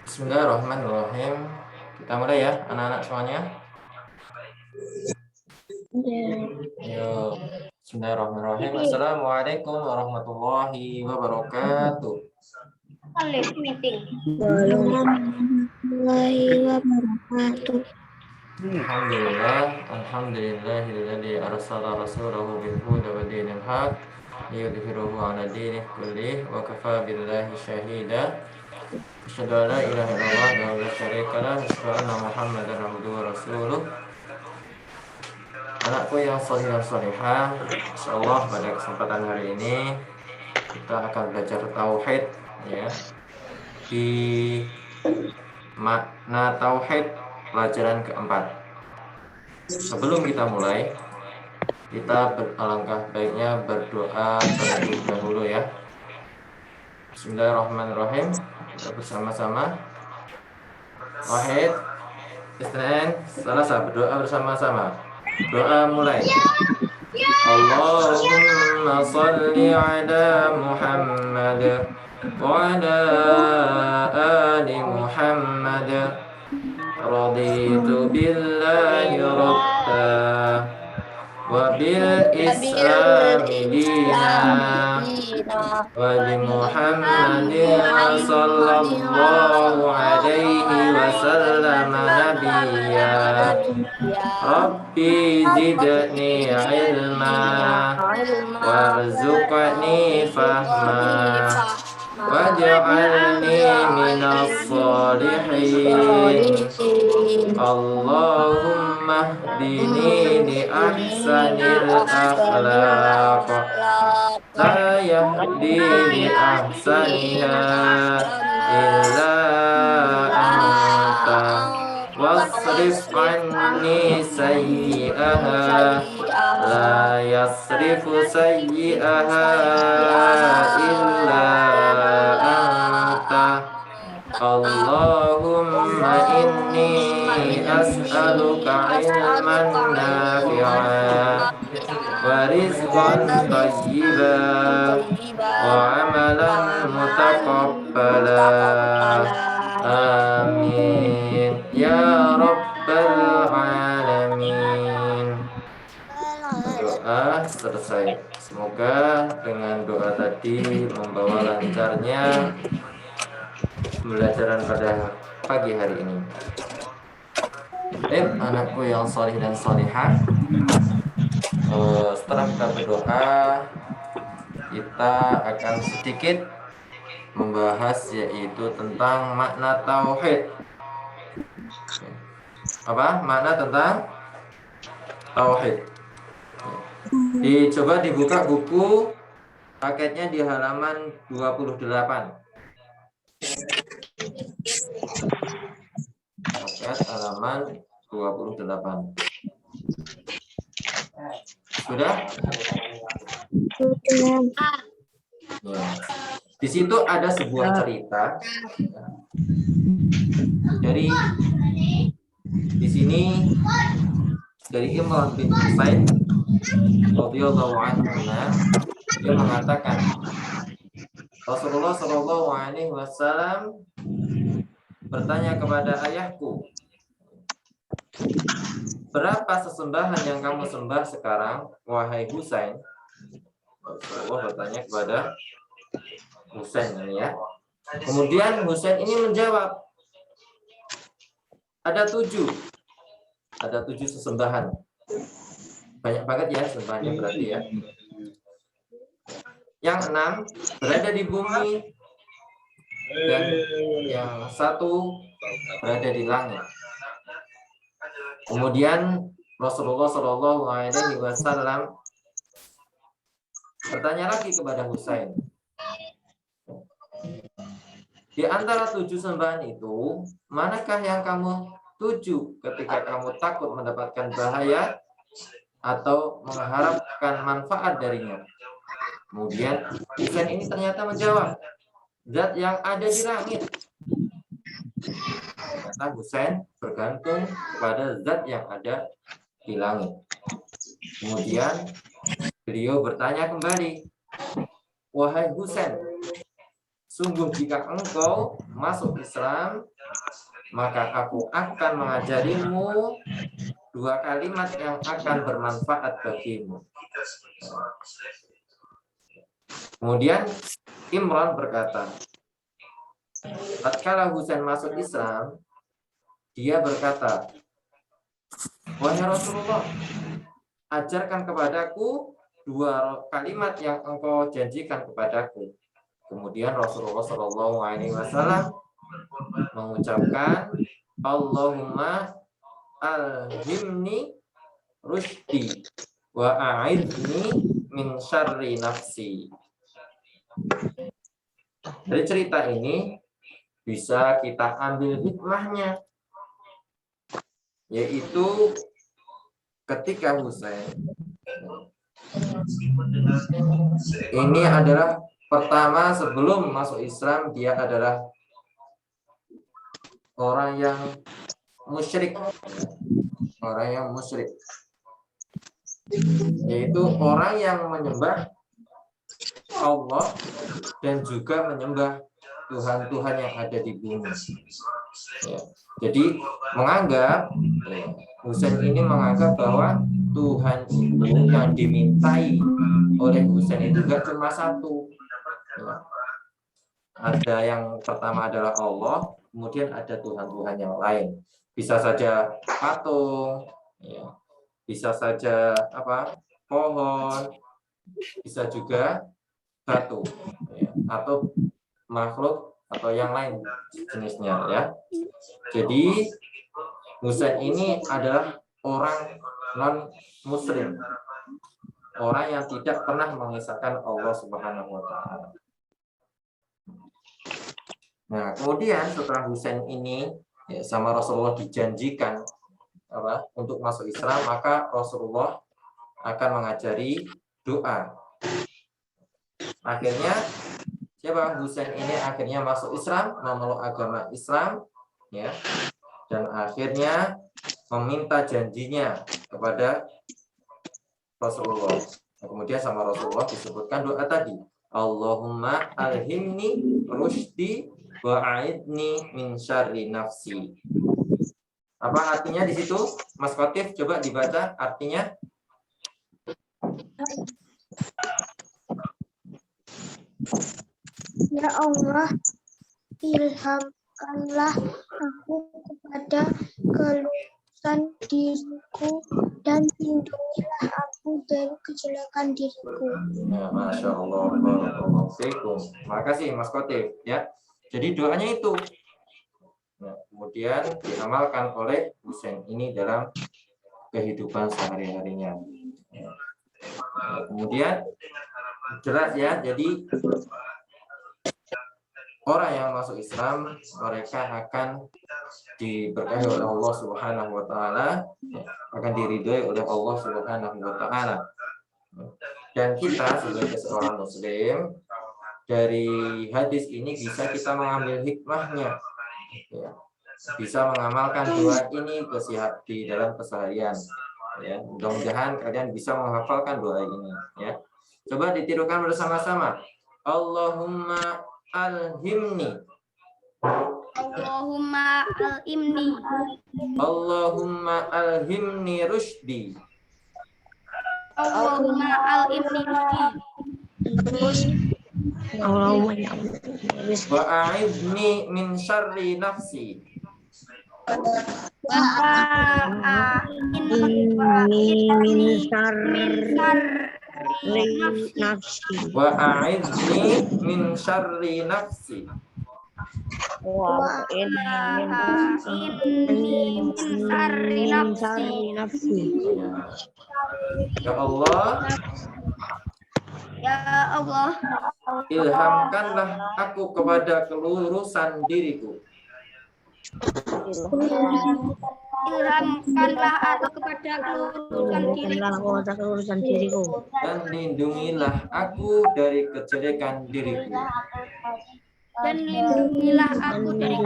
Bismillahirrahmanirrahim. Kita mulai ya, anak-anak semuanya. Yuk. Bismillahirrahmanirrahim. Assalamualaikum warahmatullahi wabarakatuh. Warahmatullahi wabarakatuh. Alhamdulillahilladzi arsala rasulahu bil huda wa dinil haq liyudhhirahu 'ala dinihi kullih wa kafaa billahi shahida. Asyhadu an la ilaha illallah wa la syarika lah, asyhadu anna Muhammadan abduhu wa rasuluh. Anakku yang shalih dan shalihah, insyaallah pada kesempatan hari ini kita akan belajar tauhid ya. Di makna tauhid pelajaran keempat. Sebelum kita mulai, kita alangkah baiknya berdoa terlebih dahulu ya. Bismillahirrahmanirrahim. Kita bersama-sama. Wahid, Isnan, Salasa, berdoa bersama-sama. Doa mulai. Allahumma salli ala Muhammad wa ala ali Muhammad. Raditu billahi rabba wa bil islami dina wa bi Muhammadin sallallahu alaihi wasallam nabiyya. Rabbi zidni ilma warzuqni fahma waj'alni minas sholihin. Allahumma hdini li ahsanil akhlaq la yahdi li ahsaniha illa anta wasrif anni sayyi'aha la yasrifu sayyi'aha illa anta. Allahumma inni as'aluka ilman nafi'an wa rizqan thayyiban wa amalan mutaqabbala. Amin ya rabbal alamin. Doa selesai. Semoga dengan doa tadi membawa lancarnya pembelajaran pada pagi hari ini. Anakku yang salih dan salihah, setelah kita berdoa, kita akan sedikit membahas yaitu tentang makna tauhid. Apa makna tentang tauhid? Coba dibuka buku paketnya di halaman 28. Paket halaman 28. Sudah? Ya. Di situ ada sebuah cerita. Dari di sini dari Imran bin Husain radhiyallahu anhu, dia mengatakan Rasulullah Shallallahu alaihi wasallam bertanya kepada ayahku, berapa sesembahan yang kamu sembah sekarang, wahai Husain? Rasulullah bertanya kepada Husain ini ya. Kemudian Husain ini menjawab, ada 7 sesembahan. Banyak banget ya sesembahannya berarti ya. Yang 6 berada di bumi dan yang 1 berada di langit. Kemudian Rasulullah Shallallahu alaihi wasallam bertanya lagi kepada Husain, di antara 7 sembahan itu, manakah yang kamu tuju ketika kamu takut mendapatkan bahaya atau mengharapkan manfaat darinya? Kemudian Husain ini ternyata menjawab, zat yang ada di langit. ternyata Husain bergantung kepada zat yang ada di langit. Kemudian beliau bertanya kembali, wahai Husain, sungguh jika engkau masuk Islam, maka aku akan mengajarimu 2 kalimat yang akan bermanfaat bagimu. Kemudian Imran berkata, tatkala Husain masuk Islam, dia berkata, wahai Rasulullah, ajarkan kepadaku 2 kalimat yang engkau janjikan kepadaku. Kemudian Rasulullah SAW mengucapkan, Allahumma alhimni rushdi wa a'idni min syarri nafsi. Dari cerita ini bisa kita ambil hikmahnya, yaitu ketika Husain ini adalah pertama sebelum masuk Islam, dia adalah orang yang musyrik, yaitu orang yang menyembah Allah dan juga menyembah Tuhan-Tuhan yang ada di bumi. Ya. Jadi menganggap, Husain ini menganggap bahwa Tuhan itu yang dimintai oleh Husain itu juga cuma satu. Ya. Ada yang pertama adalah Allah, kemudian ada Tuhan-Tuhan yang lain. Bisa saja patung, ya. Bisa saja pohon, bisa juga batu, ya. Atau makhluk atau yang lain jenisnya, ya. Jadi Husain ini adalah orang non muslim, orang yang tidak pernah mengisahkan Allah Subhanahu wa taala. Nah, kemudian setelah Husain ini sama Rasulullah dijanjikan untuk masuk Islam, maka Rasulullah akan mengajari doa. Akhirnya siapa? Husain ini akhirnya masuk Islam, memeluk agama Islam, ya, dan akhirnya meminta janjinya kepada Rasulullah. Nah, kemudian sama Rasulullah disebutkan doa tadi, Allahumma alhimni rushdi wa a'idni min syarri nafsi. Apa artinya di situ? Mas Khotif, coba dibaca artinya. Ya Allah, ilhamkanlah aku kepada kelurusan diriku dan lindungilah aku dari kejelekan diriku. Ya, Masya Allah, barakallahu fiikum. Makasih Mas Khotif, ya. Jadi doanya itu. Nah, kemudian diamalkan oleh Husain ini dalam kehidupan sehari-harinya. Ya. Nah, kemudian jelas ya, jadi orang yang masuk Islam mereka akan diberkahi oleh Allah Subhanahu wa taala, akan diridhoi oleh Allah Subhanahu wa taala. Dan kita sebagai seorang muslim dari hadis ini bisa kita mengambil hikmahnya, ya. Bisa mengamalkan doa ini di dalam keseharian, ya. Mudah-mudahan kalian bisa menghafalkan doa ini, ya. Coba ditirukan bersama-sama. Allahumma alhimni. Allahumma alhimni. Allahumma alhimni rushdi. Allahumma alhimni rushdi. Wa a'idni min syarri nafsi. Wa a'idni min syarri nafsi. Wa a'idni min syarri nafsi. Wa a'idni min syarri nafsi. Ya Allah, Ya Allah, ilhamkanlah aku kepada kelurusan diriku. ilhamkanlah aku kepada kelurusan diriku. Dan lindungilah aku dari kejelekan diriku. dan lindungilah aku dari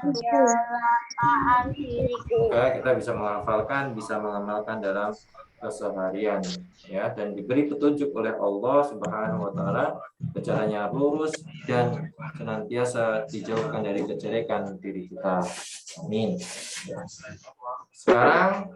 kecelakaan diriku. Semoga kita bisa menghafalkan, bisa mengamalkan dalam keseharian, ya, dan diberi petunjuk oleh Allah Subhanahu wa taala ke jalan yang lurus dan senantiasa dijauhkan dari kejelekan diri kita. Amin. Sekarang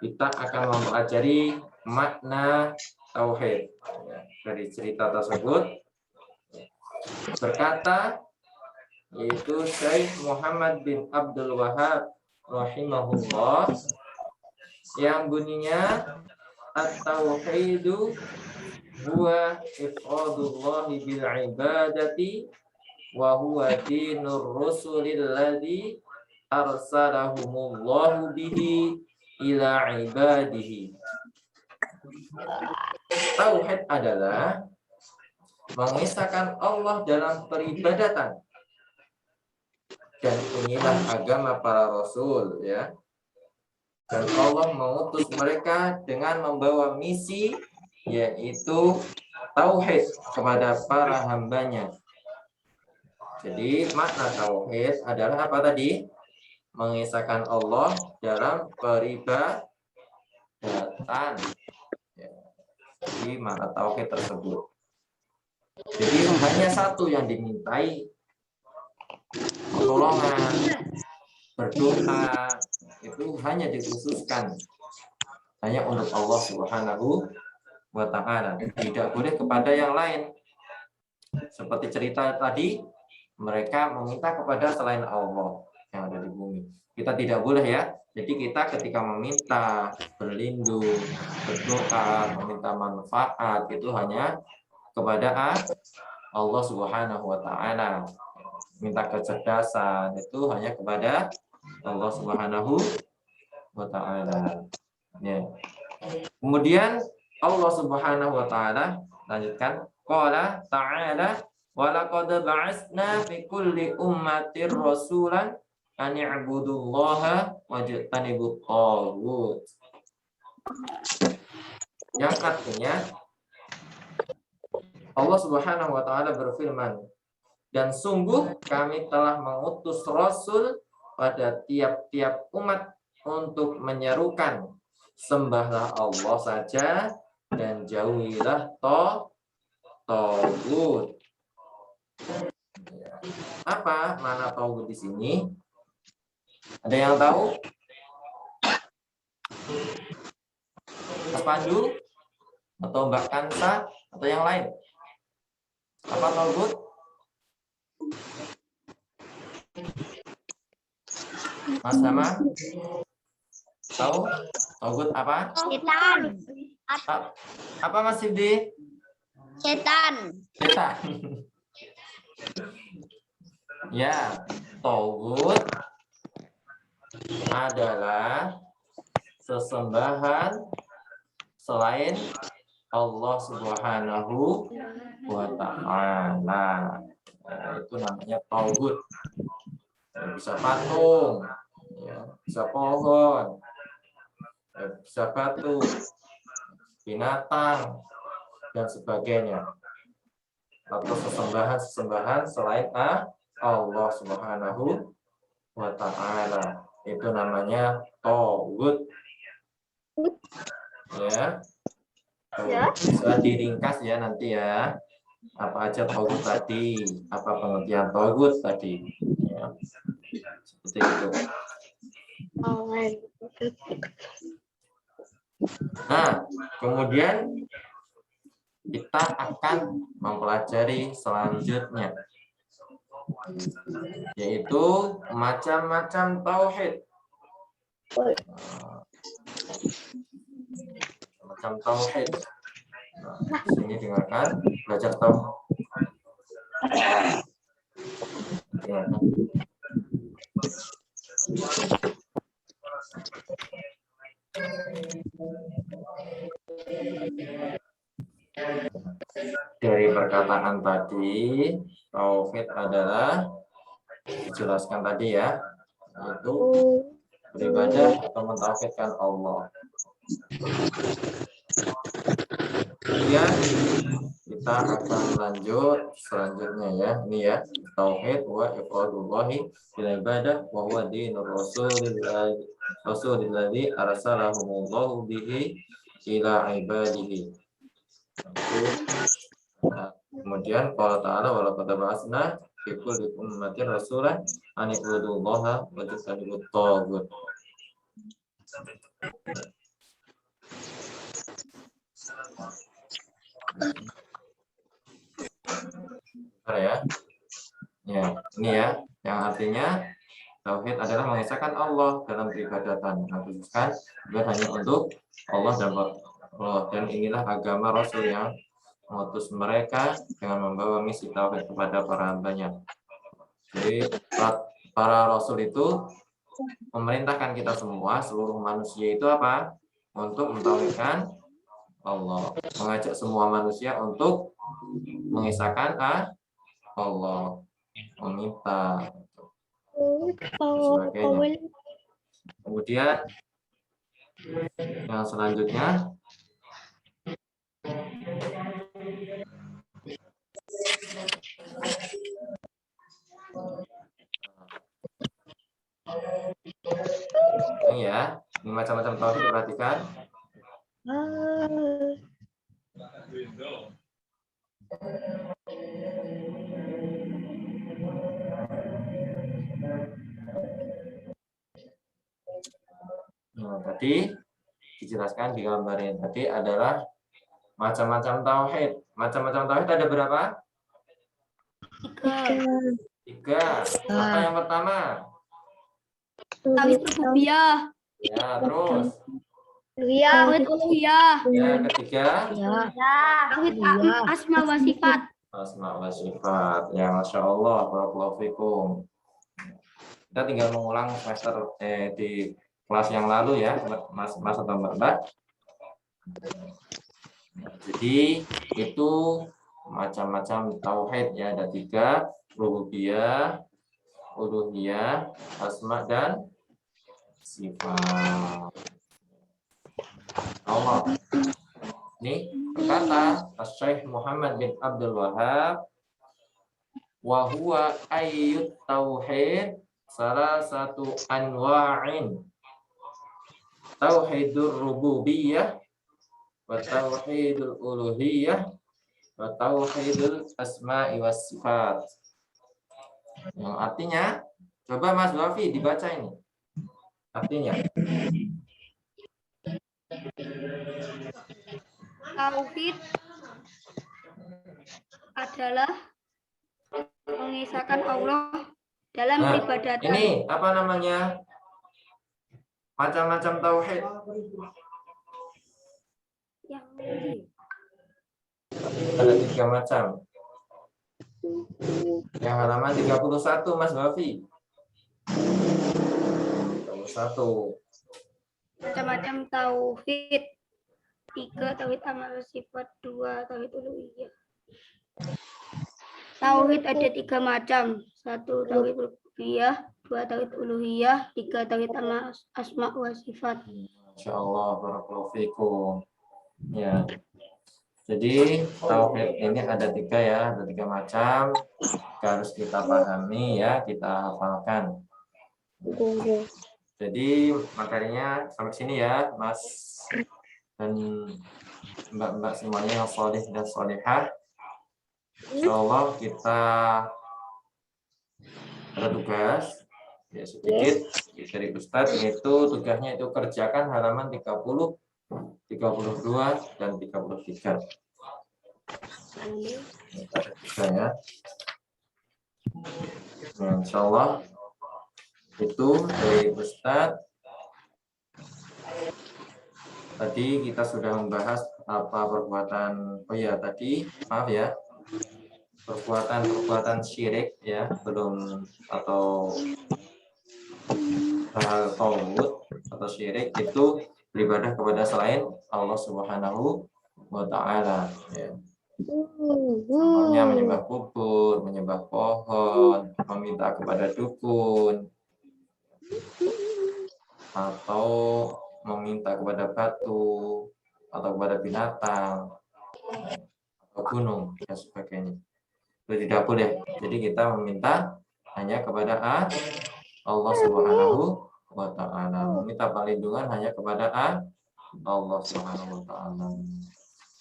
kita akan mempelajari makna tauhid. Dari cerita tersebut berkata yaitu Syekh Muhammad bin Abdul Wahhab rahimahullah yang bunyinya at-tauhidu huwa ifradullahi bil ibadati wa huwa dinur rusulil ladzi arsalahumullahu bihi ila ibadihi. Tauhid adalah mengisahkan Allah dalam peribadatan, dan inilah agama para rasul, ya. Dan Allah mengutus mereka dengan membawa misi yaitu tauhid kepada para hambanya. Jadi makna tauhid adalah apa tadi? Mengisahkan Allah dalam peribadatan. Jadi makna tauhid tersebut. Jadi hanya satu yang dimintai, pertolongan, berdoa, itu hanya dikhususkan hanya untuk Allah Subhanahu wa taala. Tidak boleh kepada yang lain. Seperti cerita tadi, mereka meminta kepada selain Allah yang ada di bumi. Kita tidak boleh, ya. Jadi kita ketika meminta, berlindung, berdoa, meminta manfaat, itu hanya kepada Allah Subhanahu wa taala. Minta kecerdasan itu hanya kepada Allah Subhanahu wa taala. Ya. Kemudian Allah Subhanahu wa taala lanjutkan, qala ta'ala wa laqad ba'atsna fi kulli ummatir rasulan an i'budullaha wajtanibut taghut. Yang artinya Allah Subhanahu wa taala berfirman, dan sungguh kami telah mengutus rasul pada tiap-tiap umat untuk menyerukan sembahlah Allah saja dan jauhilah taghut. Apa makna taghut di sini? Ada yang tahu? Mas Pandu atau Mbak Kansa atau yang lain? Apa taghut? Mas Hama? Tahu? Taghut apa? Setan. Apa Mas Sibdi? Setan. Setan. Ya, taghut adalah sesembahan selain Allah Subhanahu wa taala. Nah, itu namanya taghut. Bisa patung, ya, bisa pohon, ya, bisa batu, binatang, dan sebagainya. Atau sesembahan selain Allah Subhanahu wa taala. Itu namanya taghut. Ya. Bisa diringkas ya nanti, ya. Apa aja taghut tadi? Apa pengertian taghut tadi? Ya. Seperti itu. Nah, kemudian kita akan mempelajari selanjutnya, yaitu macam-macam tauhid. Macam tauhid. Nah, sini dengarkan, belajar tauhid. Ya. Dari perkataan tadi, tauhid adalah dijelaskan tadi, ya, yaitu beribadah atau mentauhidkan Allah. Kemudian kita kita akan lanjut selanjutnya ya. Ini ya, tauhid wa ifradullahi bil ibadah wa huwa dinur rasulilladzi arsalahumullahu bihi ila ibadihi. Nah, kemudian qala ta'ala wa laqad ba'atsna fi kulli ummatin rasulan an ibudullaha wa tajtanibut taghut. Ya. Ya, ini ya, yang artinya tauhid adalah mengesahkan Allah dalam peribadatan, mengkhususkan bukan hanya untuk Allah dan inilah agama Rasul yang mengutus mereka dengan membawa misi tauhid kepada para hambanya. Jadi para Rasul itu memerintahkan kita semua, seluruh manusia itu apa? Untuk mentauhidkan Allah, mengajak semua manusia untuk mengesahkan Allah, meminta sebagainya. Kemudian yang selanjutnya ini ya, ini macam-macam tauhid, perhatikan. Nah, tadi dijelaskan di gambarnya tadi adalah macam-macam tauhid. Macam-macam tauhid ada berapa? 3. Apa yang pertama? Tauhid rububiyah. Ya, terus. Tauhid uluhiyah. Yang ketiga? Tauhid asma wa sifat. Asma wa sifat. Ya, Masya Allah. Barakallahu fikum. Kita tinggal mengulang semester di kelas yang lalu ya, Mas atau Mbak. Jadi itu macam-macam tauhid ya, ada 3, rububiyah, uluhiyah, asma dan sifat Allah. Ini berkata Syekh Muhammad bin Abdul Wahab, wa huwa ayyut tauhid salah satu anwa'in tauhidur rububiyah wa tauhidul uluhiyah wa tauhidul asma'i was sifat. Yang artinya, coba Mas Wafi dibaca ini. Artinya Tauhid adalah mengisahkan Allah dalam peribadatan. Ini apa namanya? Macam-macam tauhid. Ada 3 macam. Yang halaman 31 Mas Wafi. 31. Macam-macam tauhid. 3 tauhid amal sifat, 2 tauhid uluhiyah. Tauhid ada 3 macam. 1 tauhid rububiyah, 2 tauhid uluhiyah, 3 tauhid asma wa sifat. Masya Allah, barakallahu fikum. Ya. Jadi tauhid ini ada 3 ya, ada 3 macam. Harus kita pahami ya, kita hafalkan. Jadi materinya sampai sini ya, Mas dan Mbak-mbak semuanya yang soleh dan solehah. Insyaallah kita ada tugas ya sedikit dari Ustadz, yaitu tugasnya itu kerjakan halaman 30, 32 dan 33. Ya. Nah, insyaallah itu dari Ustadz. Tadi kita sudah membahas apa perbuatan, tadi maaf ya, perbuatan syirik ya, belum, atau hal tauhid atau syirik itu beribadah kepada selain Allah Subhanahu wa Ta'ala ya. Contohnya menyembah kubur, menyembah pohon, meminta kepada dukun, atau meminta kepada batu atau kepada binatang gunung dan sebagainya. Itu tidak boleh. Jadi kita meminta hanya kepada Allah Subhanahu wa ta'ala. Meminta perlindungan hanya kepada Allah Subhanahu wa ta'ala.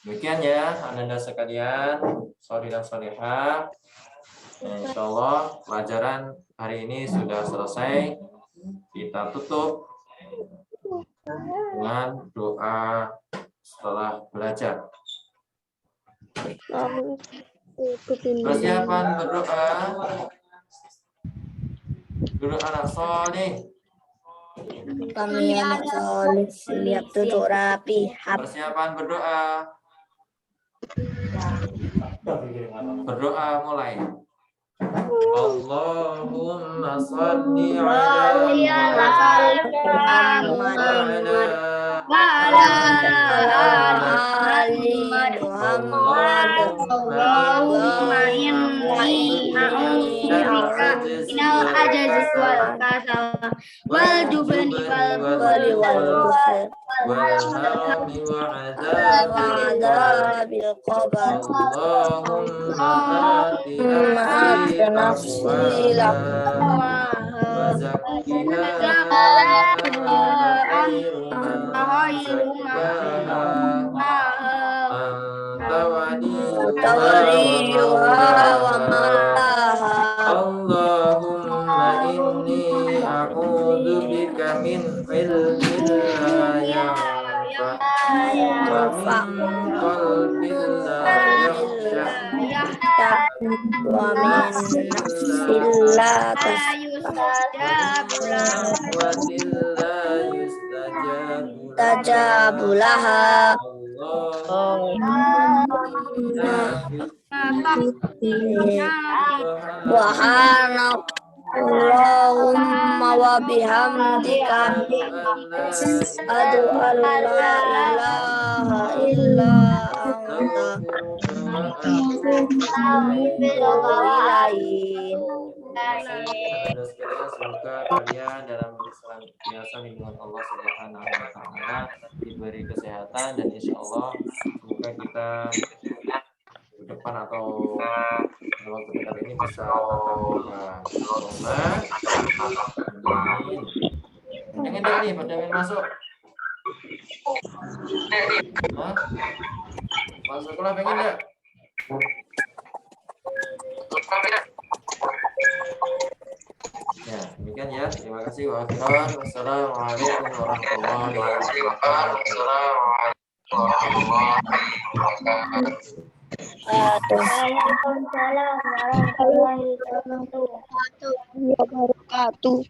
Demikian ya Anda sekalian, sholih dan sholihah. Insya Allah pelajaran hari ini sudah selesai. Kita tutup dengan doa setelah belajar. Persiapan berdoa. Duduk anak soleh. Kami anak soleh siap duduk rapi. Persiapan berdoa. Berdoa mulai. Allahumma shalli ala Muhammad wa ala ali Muhammad. Allahumma inni a'udzubika minal ajzi wal kasal wal jubni wal busal wal harami wa Adabil qabr. Allahumma ati nafsi wa zakkiha anta waliyuha wa mawlaha. Allahumma inni a'udzu bika min ilmin la yanfa' wa min qalbin la yakhsha Wa min nafsin la tajabu laha. Allahumma wa bihamdika asyhadu an la ilaha illa anta Semoga kalian dalam senantiasa lindungan Allah Subhanahu wa ta'ala, diberi kesehatan, dan insya Allah semoga kita ke depan atau dalam waktu dekat ini bisa lomba. Pengen enggak nih pada main masuk? Hah? Masuk sekolah pengen enggak? Ya, demikian ya. Terima kasih. Wassalamualaikum warahmatullahi wabarakatuh. Waalaikumsalam warahmatullahi wabarakatuh.